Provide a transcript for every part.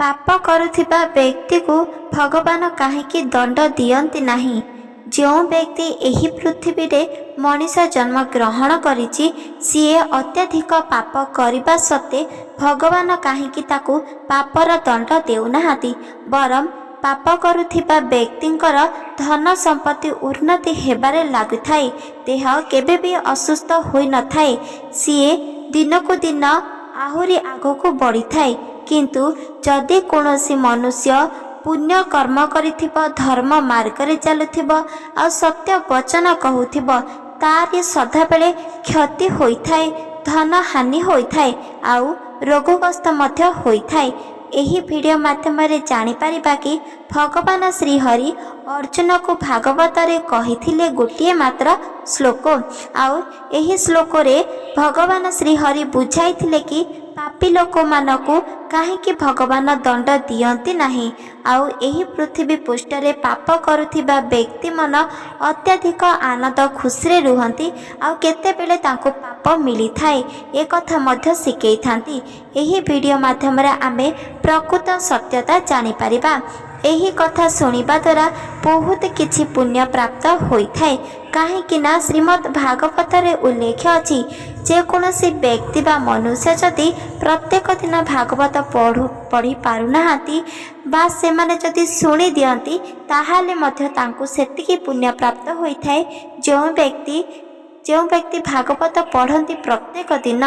पाप करुथिबा व्यक्ति को भगवान काहेकि दंड दियंती नाही। जो व्यक्ति एही पृथ्वी रे मनीष जन्म ग्रहण करिछि सीए अत्यधिक पाप करिबा सत्ते भगवान काहेकि ताकू पापर दंड देउनाहाती, बरम पाप करुथिबा व्यक्तिंकर धन संपत्ति उन्नति हेबारे लागुथाए। देह केबे भी असुस्थ होई न थाए, सीए दिनकू दिन आहुरी आगको बढ़ी थाए। किंतु जदि कौनसी मनुष्य पुण्य कर्म करिथिबो, धर्म मार्ग रे चलुथिबो आ सत्य वचन कहूथिबो, तार सदाबेले क्षति होइथाए, धन हानि होइथाए आउ रोगग्रस्त मध्य होइथाए। एही वीडियो माध्यम रे जानि परिबा कि भगवान श्री हरि अर्जुन को भागवत रे कहिथिले गोटिए मात्र श्लोक। आउ एही श्लोक रे भगवान श्री हरि बुझाइथिले कि पापी लोक मानकु काहेकि भगवान दंड दियंती नाही। आउ एही पृथ्वी पृष्ठरे पाप करुथिबा व्यक्ति मन अत्यधिक आनंद खुशी रे रुहंती, आउ केते बेले तांको पाप मिली थाए ए कथा मध्य सिकेई थांती। एही वीडियो माध्यम रे आमे प्रकृत सत्यता जानि परिबा। एही कथा सुनिबा द्वारा बहुत किछि पुण्य प्राप्त होइथाए। काहेकि ना श्रीमद् भागवत रे उल्लेख अछि जे कोनोसी व्यक्ति बा मनुष्य जदि प्रत्येक दिन भागवत पढ़ी पारुनाहांती बा से माने जदि सुनी दियंती ताहाले मध्य तांकु सेतिकी पुण्य प्राप्त होइथाए। जो व्यक्ति भागवत पढ़ंती प्रत्येक दिन,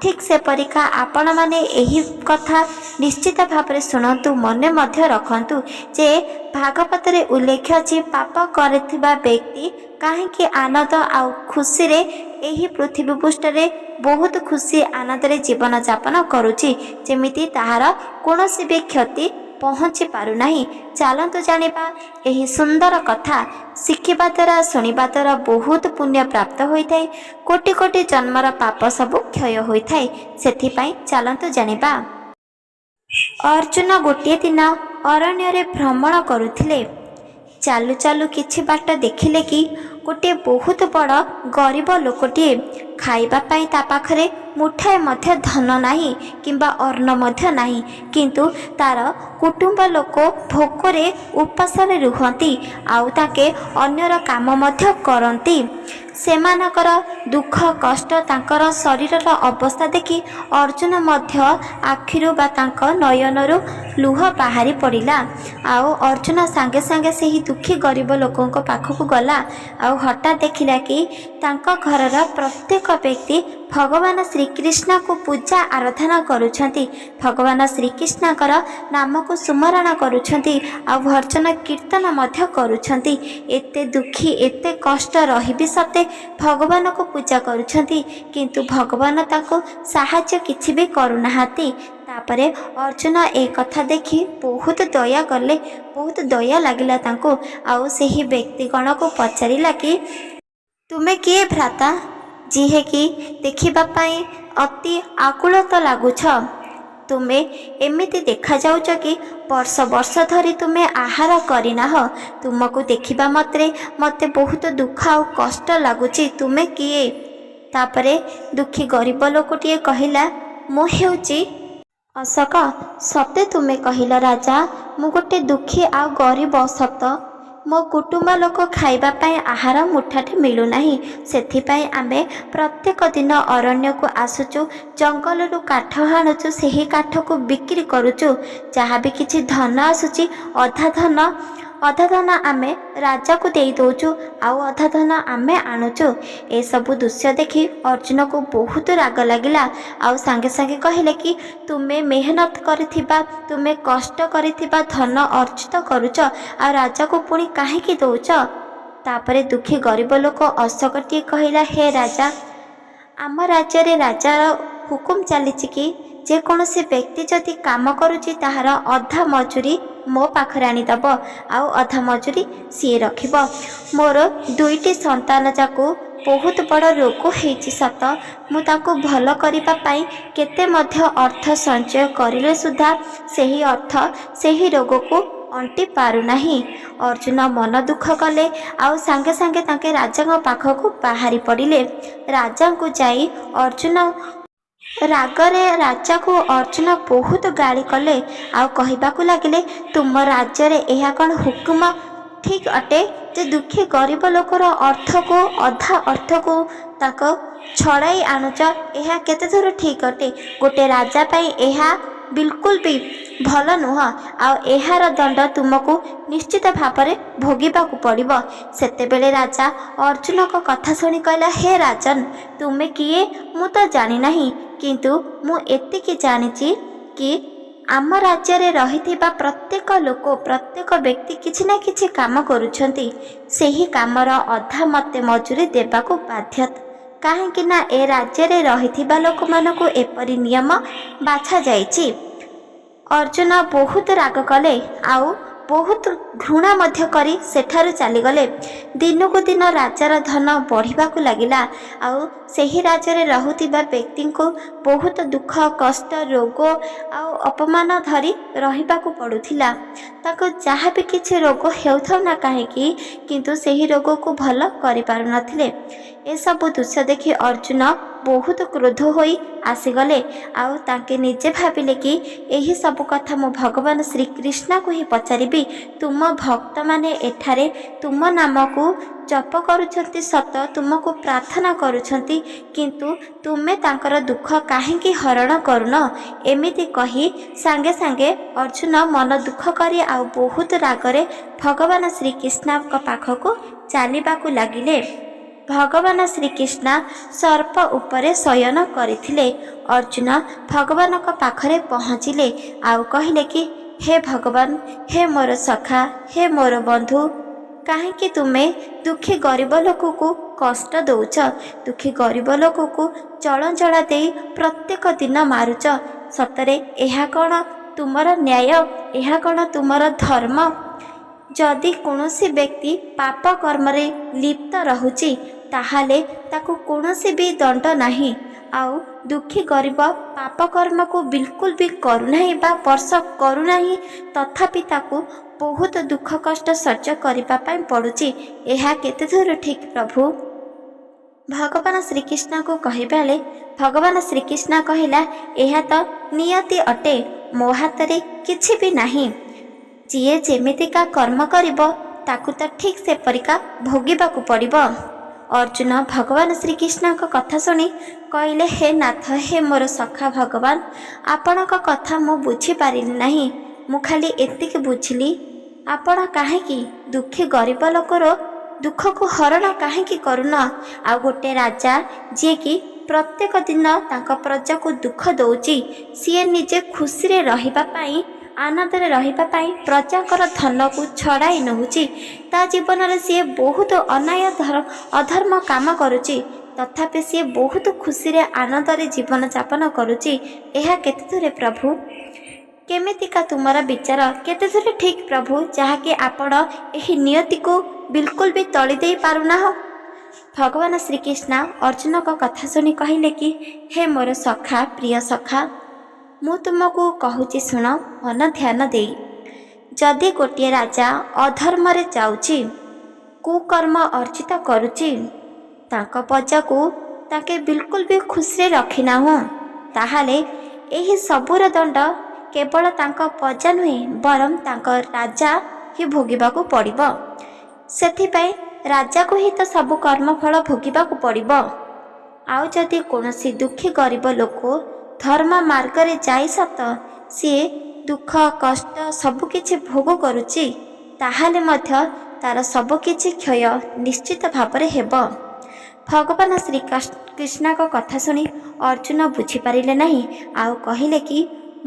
ठीक से परिका आपण माने एही कथा निश्चित भाव में शुणु, मने मध्य रखंतु जे भागवत रे उल्लेख अछि पाप करथिबा व्यक्ति काहेकि आनंद आउ खुशी रे एही पृथ्वी पृष्ठ रे बहुत खुशी आनंद रे जीवन यापन करुछि, जेमिति ताहार कोनोसी भी क्षति पहुँची पारु नाही। चलतु जानिबा एही सुंदर कथा। शिखिबा द्वारा शुणिबा द्वारा बहुत पुण्य प्राप्त होइथाए, कोटि कोटि जन्मर पाप सब क्षय होइथाए। सेथिपाई चलतु जानिबा। अर्जुन गोटे दिन अरण्य रे भ्रमण करुथिले। चालू चालू किछि बाट देखिले कि गोटे बहुत बड़ गरीब लोकटिए खाइबा पाई ता पाखरे मुठाए मध्य धन नाही किंबा अन्न मध्य नाही, किंतु तार कुटुंब लोक भोकरे उपासरे रुहंती आउ ताके अन्यर काम मध्य करंती। सेमानकर दुख कष्ट तांकर शरीरर अवस्था देखि अर्जुन मध्य आखिरु बा तांक नयनरु लुह बाहरी पड़िला। आउ अर्जुन सांगे सांगे सेही दुखी गरीब लोकंक पाखकु गला आउ हठात देखिला कि तांक घरर प्रत्येक व्यक्ति भगवान श्रीकृष्ण को पूजा आराधना करुछंती, भगवान श्रीकृष्णकर नाम को सुमरण करुछंती आउ भजन कीर्तन मध्य करुछंती। एते दुखी एते कष्ट रही भी सते भगवान को पूजा करुछंती, किंतु भगवान ताको साहाय्य किछि भी करुनाहाती। तापरे अर्जुन ए कथा देखि बहुत दया करले, बहुत दया लागिला तांको। आउ सेही व्यक्तिगण को पचारिला कि तुमे किए भ्राता जीहे कि देखिबा पाई अति आकुलत लागुछ। तुमे एमिति देखा जाउछ कि वर्ष वर्ष धरी तुमे आहार करिनाह। तुमको देखिबा मात्रे मते बहुत दुख आउ कष्ट लागुची। तुमे किए? तापरे दुखी गरीब लोकटिए कहिला, मु हेउची अशोक। सते तुमे कहिला राजा, मु गोटे दुखी आ गरीब सत। मो कुटुंब लोक खाइबा पाई आहार मुठाटे मिलू नाही, सेथिपाई आमे प्रत्येक दिन अरण्य को आसुचु, जंगल रु काठ हाणुचु, सेही काठ को बिक्री करुचु। जहाँ भी किछि धन आसुची अधा धन आमे राजा को देई दउचु आउ अधा धन आमे आणुचु। ए सबु दृश्य देखि अर्जुन को बहुत राग लागिला। आउ सांगे सांगे कहिले कि तुमे मेहनत करिथिबा, तुमे कष्ट करिथिबा धन अर्जित करुच आ राजा को पुणी काहेकि दउच। तापरे दुखी गरीब लोक अशोकटिए कहिला, हे राजा, आम राज्य रे राजार हुकुम चलीछि कि जे कौनसी व्यक्ति जदि काम करुची ताहार अधा मजूरी मो पाखरे आनीदब आउ अधा मजूरी सी रखिब। मोर दुईटी संतान जाकू बहुत बड़ रोग होईची सत, मु ताको भल करिबा पाई केते मध्य अर्थ संचय करिले सुधा सेही अर्थ सेही रोग को अंटी पारु नाही। अर्जुन मन दुख कले आउ सांगे सांगे ताके राजा पाखकु बाहरी पड़िले। राजा को जाई अर्जुन ରାଗରେ ରାଜାକୁ ଅର୍ଜୁନ ବହୁତ ଗାଳି କଲେ ଆଉ କହିବାକୁ ଲାଗିଲେ, ତୁମ ରାଜ୍ୟରେ ଏହା କ'ଣ ହୁକୁମ ଠିକ୍ ଅଟେ ଯେ ଦୁଃଖୀ ଗରିବ ଲୋକର ଅର୍ଥକୁ ଅଧା ଅର୍ଥକୁ ତାକୁ ଛଡ଼ାଇ ଆଣୁଛ? ଏହା କେତେ ଦୂର ଠିକ୍ ଅଟେ? ଗୋଟେ ରାଜା ପାଇଁ ଏହା ବିଲକୁଲ ବି ଭଲ ନୁହଁ ଆଉ ଏହାର ଦଣ୍ଡ ତୁମକୁ ନିଶ୍ଚିତ ଭାବରେ ଭୋଗିବାକୁ ପଡ଼ିବ। ସେତେବେଳେ ରାଜା ଅର୍ଜୁନଙ୍କ କଥା ଶୁଣି କହିଲା, ହେ ରାଜନ, ତୁମେ କିଏ ମୁଁ ତ ଜାଣିନାହିଁ, କିନ୍ତୁ ମୁଁ ଏତିକି ଜାଣିଛି କି ଆମ ରାଜ୍ୟରେ ରହିଥିବା ପ୍ରତ୍ୟେକ ଲୋକ, ପ୍ରତ୍ୟେକ ବ୍ୟକ୍ତି କିଛି ନା କିଛି କାମ କରୁଛନ୍ତି। ସେହି କାମର ଅଧା ମୋତେ ମଜୁରୀ ଦେବାକୁ ବାଧ୍ୟ, କାହିଁକି ନା ଏ ରାଜ୍ୟରେ ରହିଥିବା ଲୋକମାନଙ୍କୁ ଏପରି ନିୟମ ବାଛାଯାଇଛି। ଅର୍ଜୁନ ବହୁତ ରାଗ କଲେ ଆଉ ବହୁତ ଘୃଣା ମଧ୍ୟ କରି ସେଠାରୁ ଚାଲିଗଲେ। ଦିନକୁ ଦିନ ରାଜାର ଧନ ବଢ଼ିବାକୁ ଲାଗିଲା ଆଉ ସେହି ରାଜ୍ୟରେ ରହୁଥିବା ବ୍ୟକ୍ତିଙ୍କୁ ବହୁତ ଦୁଃଖ, କଷ୍ଟ, ରୋଗ ଆଉ ଅପମାନ ଧରି ରହିବାକୁ ପଡ଼ୁଥିଲା। ତାଙ୍କୁ ଯାହା ବି କିଛି ରୋଗ ହେଉଥାଉ ନା କାହିଁକି, କିନ୍ତୁ ସେହି ରୋଗକୁ ଭଲ କରିପାରୁନଥିଲେ। ଏସବୁ ଦୃଶ୍ୟ ଦେଖି ଅର୍ଜୁନ ବହୁତ କ୍ରୋଧ ହୋଇ ଆସିଗଲେ ଆଉ ତାଙ୍କେ ନିଜେ ଭାବିଲେ କି ଏହି ସବୁ କଥା ମୁଁ ଭଗବାନ ଶ୍ରୀକୃଷ୍ଣଙ୍କୁ ହିଁ ପଚାରିବି। ତୁମ ଭକ୍ତମାନେ ଏଠାରେ ତୁମ ନାମକୁ ଜପ କରୁଛନ୍ତି ସତ, ତୁମକୁ ପ୍ରାର୍ଥନା କରୁଛନ୍ତି, କିନ୍ତୁ ତୁମେ ତାଙ୍କର ଦୁଃଖ କାହିଁକି ହରଣ କରୁନ? ଏମିତି କହି ସାଙ୍ଗେ ସାଙ୍ଗେ ଅର୍ଜୁନ ମନ ଦୁଃଖ କରି ଆଉ ବହୁତ ରାଗରେ ଭଗବାନ ଶ୍ରୀକୃଷ୍ଣଙ୍କ ପାଖକୁ ଚାଲିବାକୁ ଲାଗିଲେ। ଭଗବାନ ଶ୍ରୀକୃଷ୍ଣ ସର୍ପ ଉପରେ ଶୟନ କରିଥିଲେ। ଅର୍ଜୁନ ଭଗବାନଙ୍କ ପାଖରେ ପହଞ୍ଚିଲେ ଆଉ କହିଲେ କି, ହେ ଭଗବାନ, ହେ ମୋର ସଖା, ହେ ମୋର ବନ୍ଧୁ, କାହିଁକି ତୁମେ ଦୁଃଖୀ ଗରିବ ଲୋକକୁ କଷ୍ଟ ଦେଉଛ? ଦୁଃଖୀ ଗରିବ ଲୋକକୁ ଚଳଚଳା ଦେଇ ପ୍ରତ୍ୟେକ ଦିନ ମାରୁଛ। ସତରେ ଏହା କ'ଣ ତୁମର ନ୍ୟାୟ? ଏହା କ'ଣ ତୁମର ଧର୍ମ? ଯଦି କୌଣସି ବ୍ୟକ୍ତି ପାପ କର୍ମରେ ଲିପ୍ତ ରହୁଛି ତାହେଲେ ତାକୁ କୌଣସି ବି ଦଣ୍ଡ ନାହିଁ ଆଉ ଦୁଃଖୀ ଗରିବ ପାପ କର୍ମକୁ ବିଲକୁଲ ବି କରୁନାହିଁ ବା ସ୍ପର୍ଶ କରୁନାହିଁ, ତଥାପି ତାକୁ ବହୁତ ଦୁଃଖ କଷ୍ଟ ସହ୍ୟ କରିବା ପାଇଁ ପଡ଼ୁଛି। ଏହା କେତେ ଦୂର ଠିକ୍ ପ୍ରଭୁ? ଭଗବାନ ଶ୍ରୀକୃଷ୍ଣଙ୍କୁ କହିବାବେଳେ ଭଗବାନ ଶ୍ରୀକୃଷ୍ଣ କହିଲା, ଏହା ତ ନିୟତି ଅଟେ, ମୋ ହାତରେ କିଛି ବି ନାହିଁ। ଯିଏ ଯେମିତିକା କର୍ମ କରିବ ତାକୁ ତ ଠିକ୍ ସେପରିକା ଭୋଗିବାକୁ ପଡ଼ିବ। ଅର୍ଜୁନ ଭଗବାନ ଶ୍ରୀକୃଷ୍ଣଙ୍କ କଥା ଶୁଣି କହିଲେ, ହେ ନାଥ, ହେ ମୋର ସଖା ଭଗବାନ, ଆପଣଙ୍କ କଥା ମୁଁ ବୁଝିପାରିଲି ନାହିଁ। ମୁଁ ଖାଲି ଏତିକି ବୁଝିଲି, ଆପଣ କାହିଁକି ଦୁଃଖୀ ଗରିବ ଲୋକର ଦୁଃଖକୁ ହରଣ କାହିଁକି କରୁନ? ଆଉ ଗୋଟେ ରାଜା ଯିଏକି ପ୍ରତ୍ୟେକ ଦିନ ତାଙ୍କ ପ୍ରଜାକୁ ଦୁଃଖ ଦେଉଛି, ସିଏ ନିଜେ ଖୁସିରେ ରହିବା ପାଇଁ, ଆନନ୍ଦରେ ରହିବା ପାଇଁ ପ୍ରଜାଙ୍କର ଧନକୁ ଛଡ଼ାଇ ନେଉଛି। ତା ଜୀବନରେ ସିଏ ବହୁତ ଅନ୍ୟାୟ ଅଧର୍ମ କାମ କରୁଛି, ତଥାପି ସିଏ ବହୁତ ଖୁସିରେ ଆନନ୍ଦରେ ଜୀବନଯାପନ କରୁଛି। ଏହା କେତେ ଦୂର ପ୍ରଭୁ? କେମିତିକା ତୁମର ବିଚାର? କେତେ ଦୂର ଠିକ୍ ପ୍ରଭୁ, ଯାହାକି ଆପଣ ଏହି ନିୟତିକୁ ବିଲକୁଲ ବି ତଳି ଦେଇ ପାରୁନାହଁ? ଭଗବାନ ଶ୍ରୀକୃଷ୍ଣ ଅର୍ଜୁନଙ୍କ କଥା ଶୁଣି କହିଲେ କି, ହେ ମୋର ସଖା, ପ୍ରିୟ ସଖା, ମୁଁ ତୁମକୁ କହୁଛି ଶୁଣ ମନ ଧ୍ୟାନ ଦେଇ। ଯଦି ଗୋଟିଏ ରାଜା ଅଧର୍ମରେ ଯାଉଛି, କୁକର୍ମ ଅର୍ଜିତ କରୁଛି, ତାଙ୍କ ପ୍ରଜାକୁ ତାକେ ବିଲକୁଲ ବି ଖୁସିରେ ରଖିନାହୁଁ, ତାହେଲେ ଏହି ସବୁର ଦଣ୍ଡ କେବଳ ତାଙ୍କ ପ୍ରଜା ନୁହେଁ ବରଂ ତାଙ୍କ ରାଜା ହିଁ ଭୋଗିବାକୁ ପଡ଼ିବ। ସେଥିପାଇଁ ରାଜାକୁ ହିଁ ତ ସବୁ କର୍ମଫଳ ଭୋଗିବାକୁ ପଡ଼ିବ। ଆଉ ଯଦି କୌଣସି ଦୁଃଖୀ ଗରିବ ଲୋକ ଧର୍ମ ମାର୍ଗରେ ଯାଇ ସତ ସିଏ ଦୁଃଖ କଷ୍ଟ ସବୁକିଛି ଭୋଗ କରୁଛି, ତାହେଲେ ମଧ୍ୟ ତାର ସବୁକିଛି କ୍ଷୟ ନିଶ୍ଚିତ ଭାବରେ ହେବ। ଭଗବାନ ଶ୍ରୀକୃଷ୍ଣଙ୍କ କଥା ଶୁଣି ଅର୍ଜୁନ ବୁଝିପାରିଲେ ନାହିଁ ଆଉ କହିଲେ କି,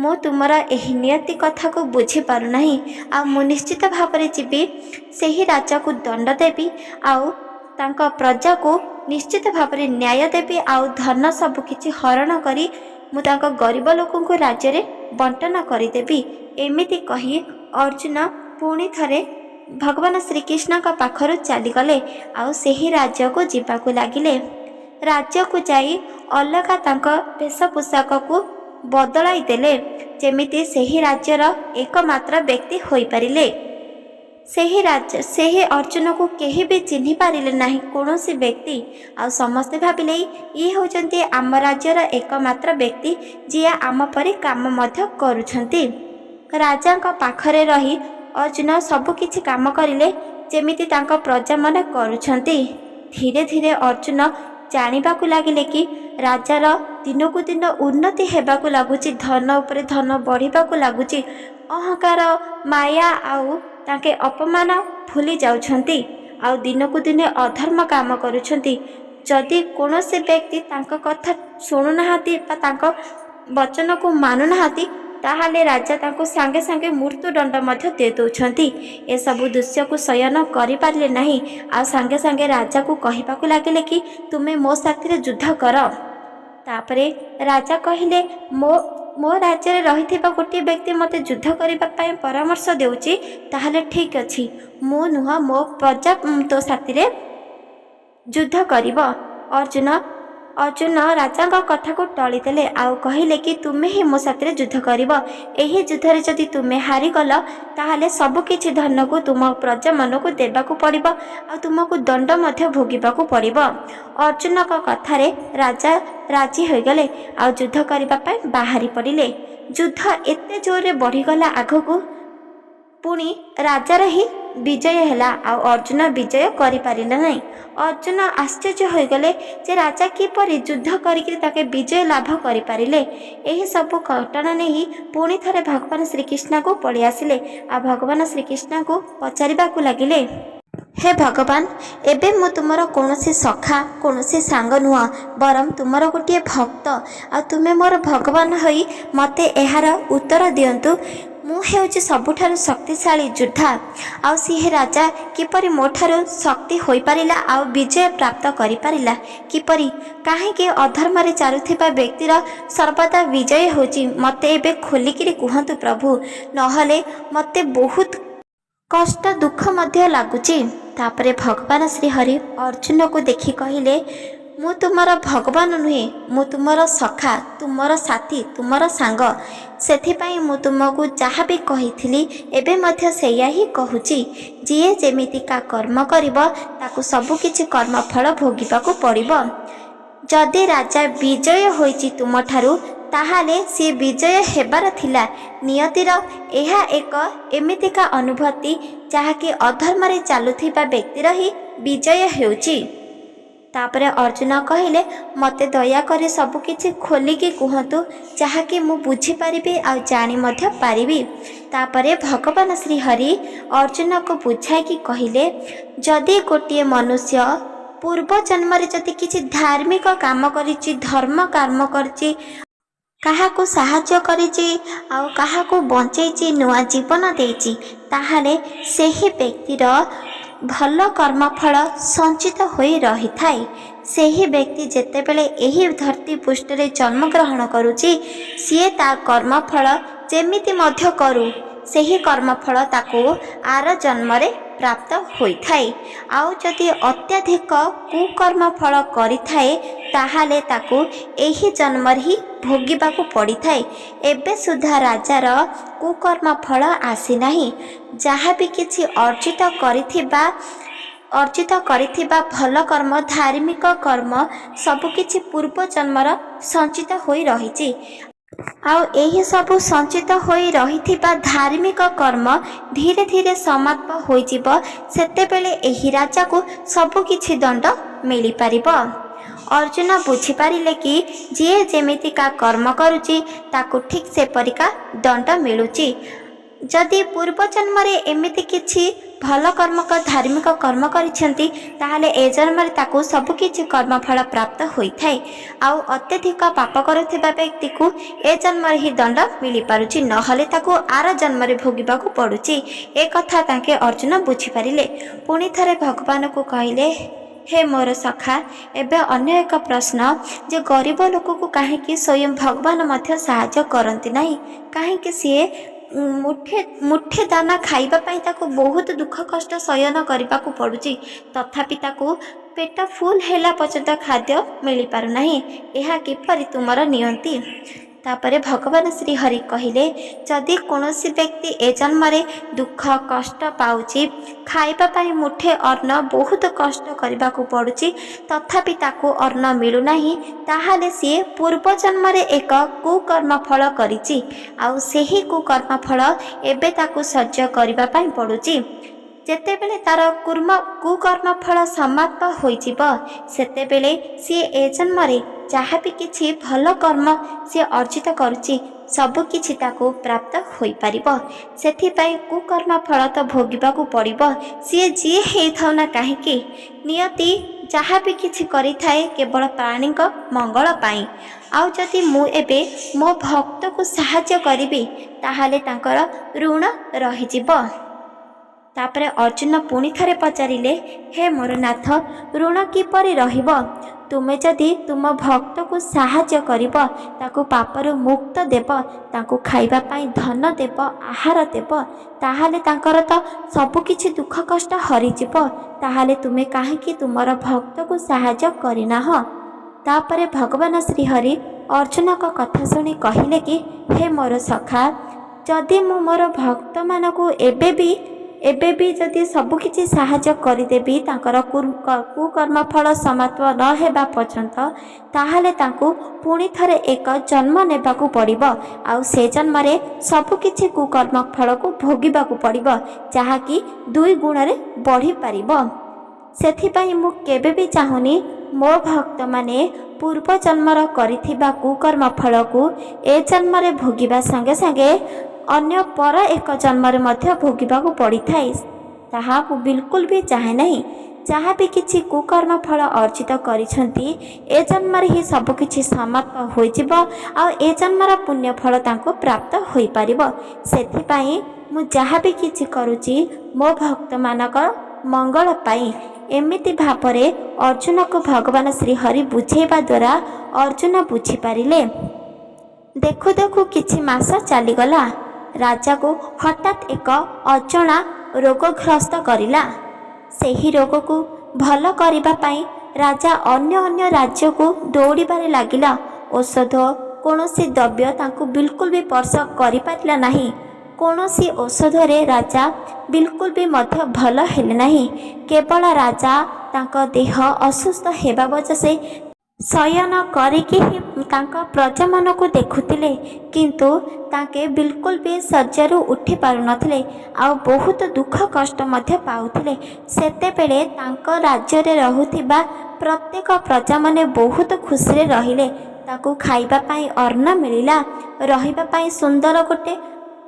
ମୁଁ ତୁମର ଏହି ନିୟତି କଥାକୁ ବୁଝିପାରୁନାହିଁ ଆଉ ମୁଁ ନିଶ୍ଚିତ ଭାବରେ ଯିବି, ସେହି ରାଜାକୁ ଦଣ୍ଡ ଦେବି ଆଉ ତାଙ୍କ ପ୍ରଜାକୁ ନିଶ୍ଚିତ ଭାବରେ ନ୍ୟାୟ ଦେବି ଆଉ ଧନ ସବୁକିଛି ହରଣ କରି ମୁଁ ତାଙ୍କ ଗରିବ ଲୋକଙ୍କୁ ରାଜ୍ୟରେ ବଣ୍ଟନ କରିଦେବି। ଏମିତି କହି ଅର୍ଜୁନ ପୁଣି ଥରେ ଭଗବାନ ଶ୍ରୀକୃଷ୍ଣଙ୍କ ପାଖରୁ ଚାଲିଗଲେ ଆଉ ସେହି ରାଜ୍ୟକୁ ଯିବାକୁ ଲାଗିଲେ। ରାଜ୍ୟକୁ ଯାଇ ଅଲଗା ତାଙ୍କ ବେଶ ପୋଷାକକୁ ବଦଳାଇ ଦେଲେ, ଯେମିତି ସେହି ରାଜ୍ୟର ଏକମାତ୍ର ବ୍ୟକ୍ତି ହୋଇପାରିଲେ। ସେହି अर्जुन को केही भी चिन्हि पारिले नाही कौनसी व्यक्ति। आ समस्ते भाविले ये होचंती आम राज्यर एकमात्र व्यक्ति जी आम परि काम मध्य करुछंती। राजा पाखरे रही अर्जुन सबकिछि काम करिले जेमिति तांका प्रजा माने करुछंती। धीरे धीरे अर्जुन जानिबाकु लागिले कि राजार दिनकु दिन उन्नति हेबाकु लागुची, धन उपरे धन बढ़िबाकु लागुची। अहंकार माया आउ ताके अपमान भूली जाउछंती आउ दिनकु दिन अधर्म काम करुछंती। जदि कौनसी व्यक्ति तांका कथा शुणुनाहांती बा तांका वचन को मानुनाहांती ताहाले राजा तांको सांगे सांगे मृत्यु दंड मध्य दे दउछंती। ए सबु दृश्य को शयन करि पारले नाही आ सांगे सांगे राजा को कहिबाकु लागिले कि तुमे मो साथी युद्ध कर। तापरे राजा कहिले मो राज्य में रही गोटे व्यक्ति मते युद्ध करने परामर्श देउची ताहले ठीक अछि, मु नुह मो प्रजा तो साथी युद्ध करिब। अर्जुन राजा कथा को टली देले आउ कहिले कि तुमे ही मो साथी युद्ध करिब। एही युद्ध रे जदि तुमे हारिगल ताहले सब किछि धन को तुम प्रजा मन को देबाकू पड़िब आ तुमको दंड मध्य भोगिबाकू पड़िब। अर्जुन का कथारे राजा राजी हो गले आ युद्ध करबा पई बाहरी पड़िले। युद्ध एते जोरे बढ़ीगला आगको पुणी राजार ही विजय हैला आ अर्जुन विजय करि पारिला नहीं। अर्जुन आश्चर्य हो गले जे राजा किपरि युद्ध करिकि ताके विजय लाभ करि पारिले। एही सब घटना नहीं पुणी थरे भगवान श्रीकृष्ण को पड़ी आसिले आ भगवान श्रीकृष्ण को पचारिबाकू लागिले, हे भगवान एबे मु तुमर कौनसी सखा कौनसी सांग नुह बरम तुमर गोटे भक्त आ तुमे मोर भगवान होई मते एहार उत्तर दियंतु। मु हेउची सबुठारु शक्तिशाली योद्धा आ सी राजा किपरि मोठारु शक्ति होई पारिला आ विजय प्राप्त करि पारिला किपरि काहेकि अधर्म रे चारुथिबा व्यक्तिर सर्वदा विजय होची मते एबे खोलिकिरी कुहंतु प्रभु, नहले मते बहुत कष्ट दुख मध्य लागुची। तापरे भगवान श्री हरि अर्जुन को देखि कहिले मु तुमर भगवान नुहे, मु तुमर सखा तुमर साथी तुमर सांग, सेथिपाई मु तुमको जहाँ भी कही एबे मध्य सेया ही कहूची। जीए जेमितिका कर्म करिबो ताकू सबु किछि कर्म फल भोगिबाकू पड़िबो। जदि राजा विजय होईची तुम ठारू ताहाले सी विजय हेबार थिला नियतिर एहा एक एमितिका अनुभूति जहाँकि अधर्म रे चालुथिबा व्यक्तिर ही विजय हेउची। तापरे अर्जुन कहिले मते दया करे सब किछि खोलिकी कहतु जहाँकि मु बुझी पारिबी आ जानी मध्य पारिबी। तापरे भगवान श्री हरि अर्जुन को बुझाई कि कहिले जदि गोटे मनुष्य पूर्व जन्म रे जदि किछि धार्मिक काम करिछि धर्म कर्म करिछि काहाको साहाय्य करिछि आ काहाको बंचैछि नुआ जीवन देछि ताहाले सेही व्यक्तिर भल कर्मफल संचित होई रही थाए। सेही व्यक्ति जेतेबेले एही धरती पृष्ठरे जन्म ग्रहण करुछि सीए ता कर्मफल जेमिति मध्य करू सेही कर्मफल ताको आर जन्मरे प्राप्त होई थाए। आउ जदि अत्याधिक कुकर्म फल करि थाए ताहाले ताको एही जन्मर ही भोगिबाकू पड़ी थाए। एबे सुधा राजार कुकर्म फल आसी नाही, जहाँ भी किछि अर्जित करिथिबा भल कर्म धार्मिक कर्म सबकिछि पूर्व जन्मर संचित होई रहिछि। आउ एही सबु संचित होई रहिथिबा धार्मिक कर्म धीरे धीरे समाप्त होई जिवो सेतेबेले एही राजा को सबु किछि दंड मिली पारिबो। अर्जुन बुझी पारिले कि जे जेमितिका कर्म करुछि ताकू ठीक से परिका दंड मिलुछि। जदि पूर्व जन्म रे एमिति किछि भल कर्म धार्मिक कर्म करिसेंती ताहाले ए जन्म रे ताकू सब किछि कर्मफल प्राप्त होई थाए। आउ अत्यधिक पाप करुथिबा व्यक्ति को ए जन्म रे ही दंड मिली पारुछि, नहले ताकू आर जन्म रे भोगिबाकू पडुछि। ए कथा ताके अर्जुन बुझी पारिले। पुणी थरे भगवान को कहिले हे मोर सखा एबे अन्य एक प्रश्न जे गरीब लोक को काहेकि स्वयं भगवान मध्य साहाय्य करती नहीं, काहेकि सीए मुठे दाना खाइबा पाई ताको बहुत दुख कष्ट शयन करबाकू पड़ुची तथापि ताको पेट फुल हेला पर्यंत खाद्य मिली पारु नाही। एहा किपरि तुमर नियंती। तापरे भगवान श्रीहरि कहले जदि कौनसी व्यक्ति ए जन्म दुख कष्ट पाउची खाइबा पाई मुठे अन्न बहुत कष्ट करने को पड़ुची तथापि ताकू अन्न मिलुनाही ताहाले सी पूर्व जन्म एक कुकर्म फल करिची आउ सेही कुकर्म फल एबे ताकू सह्य करबा पाई पड़ुची। जेतेबेले तार कुकर्म फल समाप्त होइजिब सेतेबेले सी ए जन्म जहाँ भी किछि भल कर्म सी अर्जित करुछि सबु किछि ताको प्राप्त होई परिबो। सेथिपाई कुकर्म फल तो भोगिबाकू पड़िबो सी जी हेइथाउ ना काहेकि नियति जहाँ भी किछि करिथाए केवल प्राणी मंगल पाई। आउ जदि मु एबे मो भक्त को सहाय्य करिबि ताहाले तांकर ऋण रहिजिबो। तापरे अर्जुन पुणी थरे पचारिले हे मोर नाथ ऋण किपरि रहिबो तुमे जदि तुम भक्त को सहाय्य करिब ताकू पापरु मुक्त देव ताकू खाइबा पाई धन देव आहार देव ताहाले तांकर तो सबकिछि दुख कष्ट हरिजिब ताहाले तुमे काहेकि तुमर भक्त को सहाय्य करिनाह। तापरे भगवान श्रीहरि अर्जुन को कथा शुणी कहले कि हे मोर सखा जदि मु मोर भक्त मानकू एबे भी जदि सबकिछि साहाय्य करदेवी तांकर कुकर्म फल समाप्त न हेबा पर्यंत ताहाले तांकू पुणी थरे एक जन्म नेबाकू पड़िबो आउ से जन्म रे सबकिछि कुकर्म फल को भोगिबाकू पड़िबो जहाँकि 2 गुण रे बढ़ी पारिबो। सेथिपाई मु केबे भी चाहुनी मो भक्त माने पूर्व जन्मर करिथिबा कुकर्म फल को ए जन्म रे भोगिबा संगे संगे अन्य पर एक जन्म मध्य भोगिबाकू पड़ी थाए ताहा मु बिल्कुल भी चाहे नहीं। जहाँ भी किछि कुकर्म फल अर्जित करिसंती ए जन्म ही सबकिछि समाप्त होइजिब आ ए जन्मर पुण्य फल तांको प्राप्त होई परिबो। सेथिपाई मु जहाँ भी किछि करूची मो भक्त मानक मंगल पाई एमिति भापरे अर्जुन को भगवान श्रीहरि बुझेबा द्वारा अर्जुन बुझी पारिले। देखु देखु किछि मास चलीगला राजा को हठात एक अजଣା रोगग्रस्त करिला। सेही रोग को भल करिबा पाई राजा अन्य अन्य राज्य को दौड़बारे लागिला। औषध कौनसी द्रव्य तांको बिल्कुल भी स्पर्श करि पारिला नाही। कौनसी औषध रे राजा बिल्कुल भी मध्य भल हेले नाही। केवल राजा तांको देह असुस्थ हेबा वजह से शयन करिकी ही तांका प्रजा मान को देखुतिले किंतु तांके बिल्कुल भी शय्यारू उठी पारु नथिले आ बहुत दुख कष्ट मध्य पाउथिले। सेतेबेले तांको राज्य रे रहुथिबा प्रत्येक प्रजा माने बहुत खुशी रे रहिले। ताकू खाइबा पाई अन्न मिलिला रहिबा पाई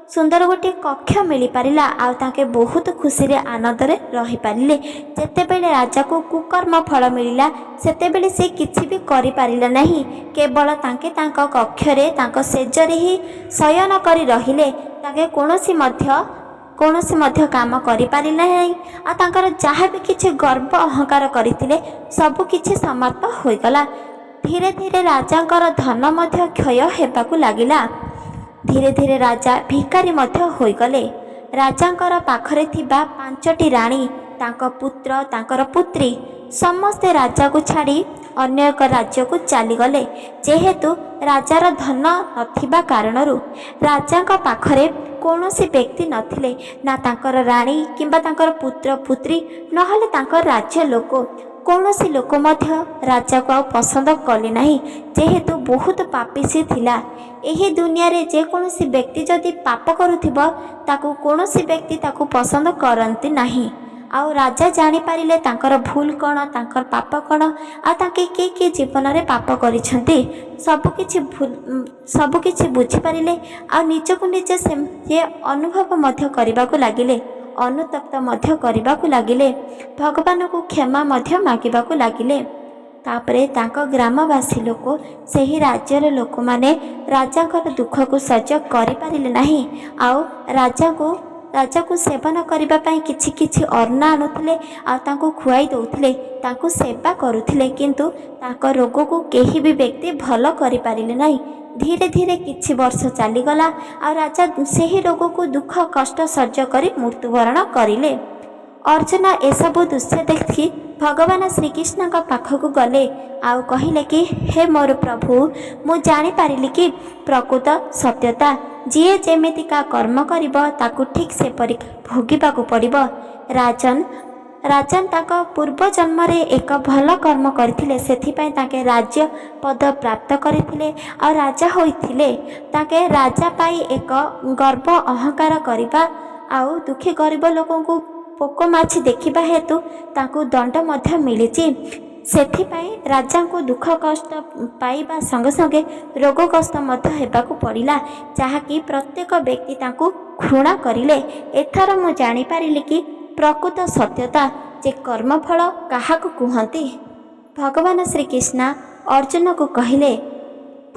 सुंदर गोटे कक्ष मिल पारिला आ ताके बहुत खुशी रे आनंद रे रही पारिले। जेतेबेले राजा को कुकर्म फल मिलिला सेतेबेले से किछि भी करि पारिला नहीं। केवल ताके तांको कक्ष रे तांको सेजरे ही शयन करी रहिले। ताके कौनसी मध्य काम करि पारिला नहीं। आ तांकर जहाँ भी किछि गर्व अहंकार करिथिले सब किछि समाप्त होई गला। धीरे धीरे राजांकर धन मध्य क्षय हेबाकू लागिला। धीरे धीरे राजा भिकारी मध्य होइगले। राजांकर पाखरे थिबा 5टी राणी तांको पुत्र तांकर पुत्री समस्ते राजा को छाड़ी अन्य एक राज्य को चलीगले। जेहेतु राजार धन नथिबा कारणरू राजांका पाखरे कौनसी व्यक्ति नथिले ना तांकर राणी किंबा तांकर पुत्र पुत्री नहले तांकर राज्य लोक कौनसी लोक मध्य राजा को पसंद कले नहीं। जेहेतु बहुत पापीसी थिला। एही दुनिया रे जे कौनसी व्यक्ति जदि पाप करुथिबो ताकू कौनसी व्यक्ति ताकू पसंद करंती नहीं। आउ राजा जानी पारिले तांकर भूल कौन तांकर पाप कौन आ तांके के जीवन रे पाप करिसंती सबकिछि बुझी पारिले। आ निजकु निजे से अनुभव मध्य करबाकू लागिले। अनुतप्त मध्य करबाकू लागिले। भगवान को क्षमा मध्य मागिबाकू लागिले। तापरे तांको ग्रामवासी लोक सेही राज्यर लोक माने राजांकर दुख को सह्य करि पारिले नाही। आउ राजा को सेवन करबा पई किछि किछि अन्न आनुथिले आ तांको खुआई दउथिले तांको सेवा करुथिले किंतु तांको रोग को केही भी व्यक्ति भल करि पारिले नाही। धीरे धीरे किछि वर्ष चलीगला आ राजा सेही रोग को दुख कष्ट सह्य करी मृत्युवरण करिले। अर्जुन एसबु दृश्य देखि भगवान श्रीकृष्ण पाखक गले आउ कहले कि हे मोर प्रभु मु जानीपारि कि प्रकृत सत्यता जी जेमितिका कर्म करिब ताकु ठीक से परी भोगिबाकु पड़िब। राजन ताक पूर्व जन्म रे एक भल कर्म करथिले सेथिपाई ताके राज्य पद प्राप्त करथिले और राजा होइथिले। ताके राजा पाई एक गर्व अहंकार करिबा आउ दुखी गरीब लोकों को पोक माछि देखिबा हेतु ताकु दंड मध्य मिलिछि। सेथिपाई राजा को दुख कष्ट पाइबा संगे संगे रोगग्रस्त मध्य हेबाकु पड़िला जहाँकि प्रत्येक व्यक्ति ताकु घृणा करिले। एथार मु जानि पारिली कि प्रकृत सत्यता जे कर्मफल काहाकु कुहंती। भगवान श्रीकृष्ण अर्जुन को कहले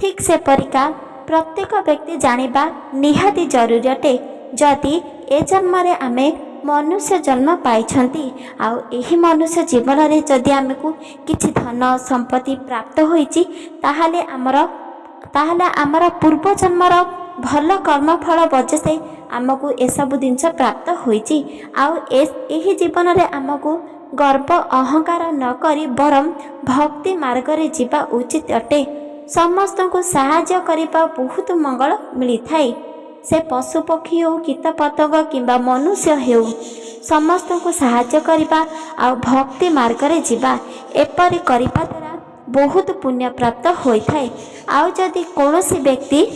ठीक से परिका प्रत्येक व्यक्ति जानिबा निहाती जरूरी अटे। जदि ए जन्म रे आमे मनुष्य जन्म पाइछंती आउ एही मनुष्य जीवन रे जदि आमको किछि धन संपत्ति प्राप्त होइछि ताहाले आमर पूर्व जन्मर भल कर्मफल बजसे आमको ए सब जिनस प्राप्त होइछि। आउ एही जीवन रे आमको गर्व अहंकार न करी बरम भक्ति मार्ग रे जीवा उचित अटे। समस्त को साहाय्य करिबा बहुत मंगल मिली थाए। से पशु पक्षी हो कीट पतंग किंबा मनुष्य हो समस्त को साहाय्य करिबा आ भक्ति मार्ग रे जीवा एपरि करिबा द्वारा बहुत पुण्य प्राप्त होई थाए। आउ जदि कौनसी व्यक्ति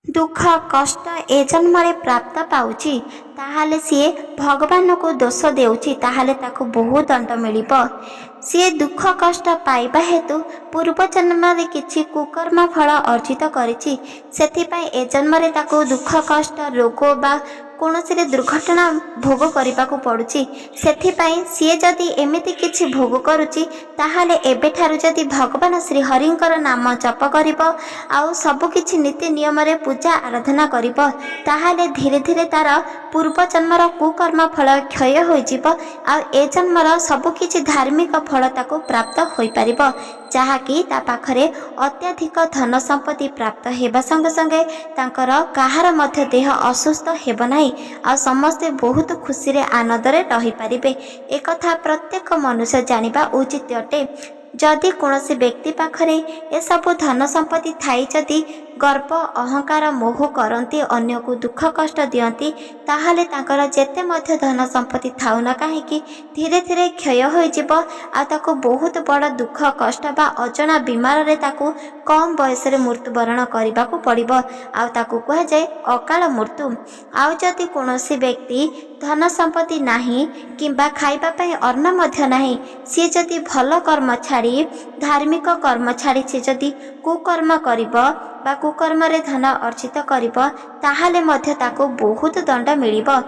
दुख कष्ट ए जन्म रे प्राप्त पाउछि ताहाले सी भगवान को दोष देउछि ताहाले ताको बहुत दंड मिलिबो। सी दुख कष्ट पाइबा हेतु पूर्व जन्म रे किछि कुकर्म फल अर्जित करिछि सेथिपाई ए जन्म रे ताको दुख कष्ट रोग बा कौनसी दुर्घटना भोग करने को पड़ुछि। सेथिपाई सी जदि एमिति किछि भोग करुछि ताहाले एबेठारु जदि भगवान श्री हरिंकर नाम जप करिबो आउ सब किछि नीति नियम रे पूजा आराधना करिबो ताहाले धीरे धीरे तार पूर्व जन्मर कुकर्म फल क्षय हो जिवो आ ए जन्मर सब किछि धार्मिक फल ताको प्राप्त होई परिबो जहाँकि ता पाखरे अत्याधिक धन संपत्ति प्राप्त हेबा संगे संगे तांकर काहार मध्य देह असुस्थ हेब नाही आ समस्ते बहुत खुशी रे आनंद रे रही पारिबे। एक कथा प्रत्येक मनुष्य जानिबा उचित अटे। जदि कौनसी व्यक्ति पाखरे ए सब धन संपत्ति थाई जदि गर्व अहंकार मोह करती अन्य को दुख कष्ट दियंती ताहाले तांकर जेते मध्य धन संपत्ति थाउ न काहेकि धीरे धीरे क्षय हो जिवो आ ताको बहुत बड़ दुख कष्ट बा अजना बीमार रे ताको कम बयस रे मृत्युवरण करने को पड़िबो आ ताको कह जाए अकाल मृत्यु। आउ जदि कौनसी व्यक्ति धन संपत्ति नाही किंबा खाइबा पई अन्न मध्य नाही सी जदि भल कर्म छाड़ी धार्मिक कर्म छाड़ी से जदि कुकर्म करिबो बा कुकर्म रे धन अर्जित करिबो ताहाले मध्य ताको बहुत दंड मिलिबो।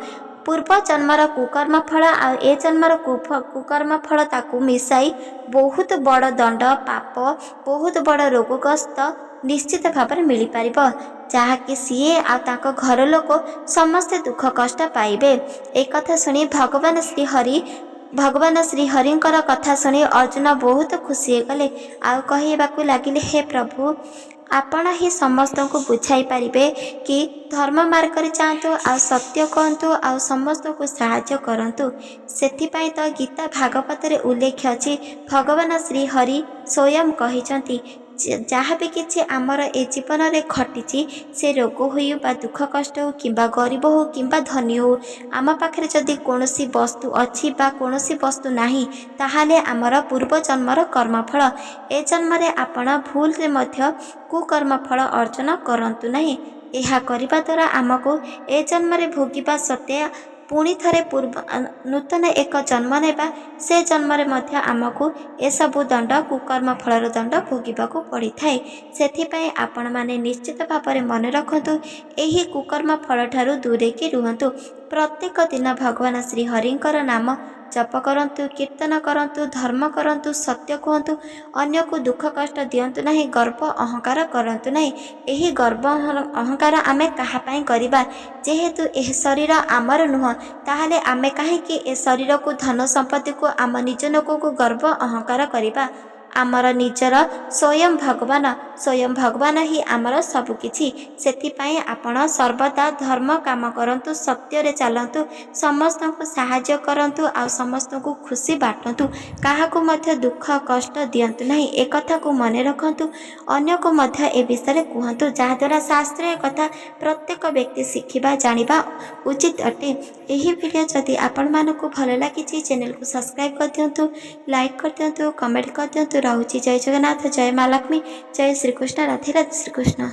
पूर्व जन्मर कुकर्म फल आ ए जन्मर कुकर्म फल ताकू मिसाई बहुत बड़ दंड पाप बहुत बड़ रोगग्रस्त निश्चित भाव में मिल पारिबो जहाँकि सीए आ ताको घर लोक समस्ते दुख कष्ट पाइबे। एक कथा सुनी भगवान श्री हरिंकर कथा सुनी अर्जुन बहुत खुशी गले आ कहबाकू लगिले हे प्रभु आपण ही समस्त को बुझाई पारिबे कि धर्म मार्ग रे चाहतु आ सत्य कहतु आ समस्त को साहाय्य करंतु। सेथिपाई तो गीता भागवत रे उल्लेख अछि भगवान श्री हरि स्वयं कहिसंती जहाँ भी किसी आमर ए जीवन रे घटी से रोग हो बा दुख कष्ट हो कि गरीब हो कि धनी हो आम पाखे जदि कौन वस्तु अच्छी बा कौन वस्तु नाही ताहाले आमर पूर्व जन्मर कर्मफल ए जन्म रे आपण भूल रे मध्य कुकर्मफल अर्जन करंतु नाही। एहा करिबा द्वारा आमको ए जन्म रे भोगिबा सत्य पुणी थरे पूर्व नूतन एक जन्म नेबा से जन्म रे मध्य आमको ए सबु दंड कुकर्म फलर दंड भोगिबाकू पड़ी थाए। सेथिपाई आपण माने निश्चित भाव में मन रखंतु एही कुकर्म फल ठारू दूरे की रुहंतु। प्रत्येक दिन भगवान श्री हरिंकर नाम जप करंतु कीर्तन करंतु धर्म करंतु सत्य कहतु अन्य को दुख कष्ट दियंतु नहीं गर्व अहंकार करंतु नहीं। एही गर्व अहंकार आमे कहा पई करिबा जेहेतु एह शरीर आमर नुह ताहाले आमे काहे कि ए शरीर को धन संपत्ति को आम निज लोक को गर्व अहंकार करिबा। आमर निजर स्वयं भगवान स्वयं भगवान ही आमर सबकिछि। सेथिपाई आपण सर्वदा धर्म काम करंतु, सत्य चलतु, समस्त को साहाय्य करंतु, आ समस्त को खुशी बांटतु, काहाकू मध्य दुख कष्ट दियंतु नहीं। एक कथा को मन रखंतु, अन्य को मध्य ए विषय कहतु, जहाद्वारा शास्त्र एक कथा प्रत्येक व्यक्ति शिखिबा जानिबा उचित अटे। यही वीडियो जदि आपण मानकु भल लगी चैनल को सब्सक्राइब कर दियंतु, लाइक कर दियंतु, कमेंट कर दियंतु। रहुछि जय जगन्नाथ, जय माँ लक्ष्मी, जय श्रीकृष्ण, राधे राधे श्रीकृष्ण।